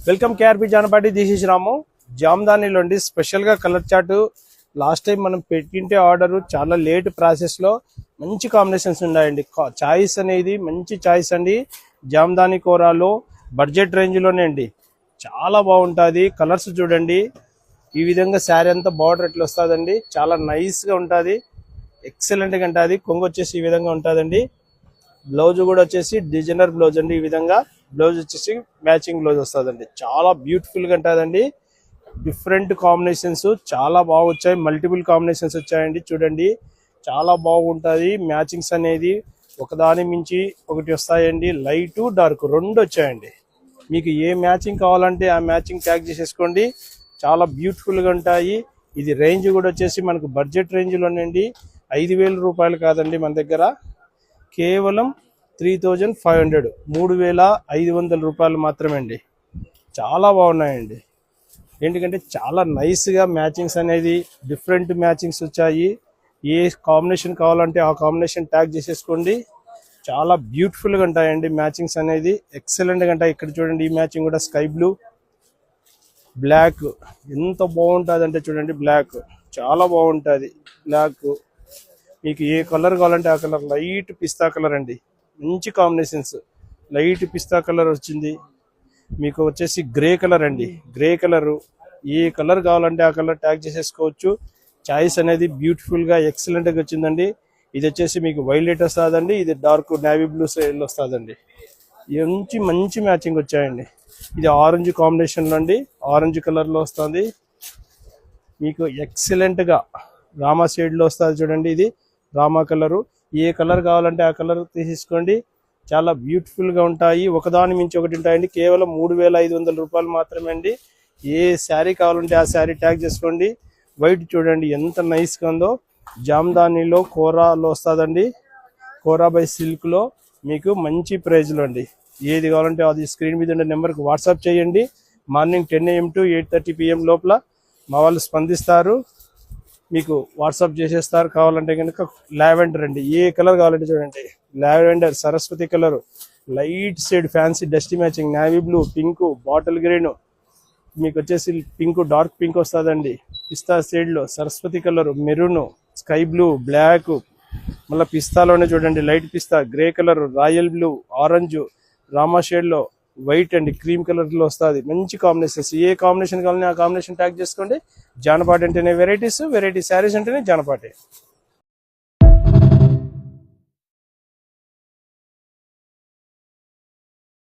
Welcome KRP Janapati. This is Ramu. జామ్దానిలోండి స్పెషల్గా colour chart last time మనం పెట్టింటే ఆర్డర్ చాలా లేట్ ప్రాసెస్లో మంచి కాంబినేషన్స్ ఉన్నాయండి. చాయిస్ అనేది మంచి చాయిస్ అండి. జామ్దాని కోరాలో బడ్జెట్ రేంజ్లోనే అండి, చాలా బాగుంటుంది. కలర్స్ చూడండి, ఈ విధంగా శారీ అంతా బార్డర్ ఎట్లా వస్తుందండి, చాలా నైస్గా ఉంటుంది, ఎక్సలెంట్గా ఉంటుంది. కొంగు వచ్చేసి ఈ విధంగా ఉంటుందండి. బ్లౌజ్ కూడా వచ్చేసి డిజైనర్ బ్లౌజ్ అండి. ఈ విధంగా బ్లౌజ్ వచ్చేసి మ్యాచింగ్ బ్లౌజ్ వస్తుందండి. చాలా బ్యూటిఫుల్గా ఉంటుందండి. డిఫరెంట్ కాంబినేషన్స్ చాలా బాగా వచ్చాయి. మల్టిపుల్ కాంబినేషన్స్ వచ్చాయండి. చూడండి, చాలా బాగుంటుంది. మ్యాచింగ్స్ అనేది ఒకదాని మించి ఒకటి వస్తాయండి. లైట్ డార్క్ రెండు వచ్చాయండి. మీకు ఏ మ్యాచింగ్ కావాలంటే ఆ మ్యాచింగ్ ట్యాగ్ చేసేసుకోండి. చాలా బ్యూటిఫుల్గా ఉంటాయి. ఇది రేంజ్ కూడా వచ్చేసి మనకు బడ్జెట్ రేంజ్లోనండి. 5,000 రూపాయలు కాదండి, మన దగ్గర కేవలం 3,500 3,500 రూపాయలు మాత్రమే అండి. చాలా బాగున్నాయండి. ఎందుకంటే చాలా నైస్గా మ్యాచింగ్స్ అనేది డిఫరెంట్ మ్యాచింగ్స్ వచ్చాయి. ఏ కాంబినేషన్ కావాలంటే ఆ కాంబినేషన్ ట్యాగ్ చేసేసుకోండి. చాలా బ్యూటిఫుల్గా ఉంటాయండి మ్యాచింగ్స్ అనేది, ఎక్సలెంట్గా ఉంటాయి. ఇక్కడ చూడండి, ఈ మ్యాచింగ్ కూడా స్కై బ్లూ బ్లాక్ ఎంత బాగుంటుంది అంటే చూడండి, బ్లాక్ చాలా బాగుంటుంది. బ్లాక్ మీకు ఏ కలర్ కావాలంటే ఆ కలర్. లైట్ పిస్తా కలర్ అండి, మంచి కాంబినేషన్స్. లైట్ పిస్తా కలర్ వచ్చింది. మీకు వచ్చేసి గ్రే కలర్ అండి, గ్రే కలరు. ఏ కలర్ కావాలంటే ఆ కలర్ ట్యాగ్ చేసేసుకోవచ్చు. చాయిస్ అనేది బ్యూటిఫుల్గా ఎక్సలెంట్గా వచ్చిందండి. ఇది వచ్చేసి మీకు వైలెట్ వస్తుందండి, ఇది డార్క్ నేవీ బ్లూ సైడ్ వస్తుందండి. మంచి మ్యాచింగ్ వచ్చాయండి. ఇది ఆరెంజ్ కాంబినేషన్లో అండి, ఆరెంజ్ కలర్లో వస్తుంది. మీకు ఎక్సలెంట్గా రామా షేడ్లో వస్తుంది చూడండి. ఇది రామా కలరు. ఏ కలర్ కావాలంటే ఆ కలర్ తీసేసుకోండి. చాలా బ్యూటిఫుల్గా ఉంటాయి. ఒకదాని మించి ఒకటి ఉంటాయండి. కేవలం 3,500 రూపాయలు మాత్రమే అండి. ఏ శారీ కావాలంటే ఆ శారీ ట్యాగ్ చేసుకోండి. వైట్ చూడండి ఎంత నైస్గా ఉందో. జామ్దానిలో కోరాలో వస్తుందండి. కోరా బై సిల్క్లో మీకు మంచి ప్రైజ్లో అండి. ఏది కావాలంటే అది స్క్రీన్ మీద ఉండే నెంబర్కి వాట్సాప్ చేయండి. మార్నింగ్ 10 AM to 8:30 PM లోపల మా వాళ్ళు స్పందిస్తారు, మీకు వాట్సాప్ చేసేస్తారు. కావాలంటే కనుక లావెండర్ అండి, ఏ కలర్ కావాలంటే చూడండి, lavender, Saraswati colour, light shade fancy dusty matching, navy blue, pink, bottle green, మీకు వచ్చేసి పింక్, డార్క్ పింక్ వస్తుందండి. పిస్తా షేడ్లో Saraswati colour, maroon, sky blue, black, మళ్ళీ పిస్తాలోనే చూడండి light pista, grey colour, royal blue, orange, Rama షేడ్లో వైట్ అండి, క్రీమ్ కలర్లో వస్తుంది. మంచి కాంబినేషన్స్. ఏ కాంబినేషన్ కావాలని ఆ కాంబినేషన్ ట్యాగ్ చేసుకోండి. జానపాటి అంటేనే వెరైటీస్, వెరైటీ శారీస్ అంటేనే జానపాటి.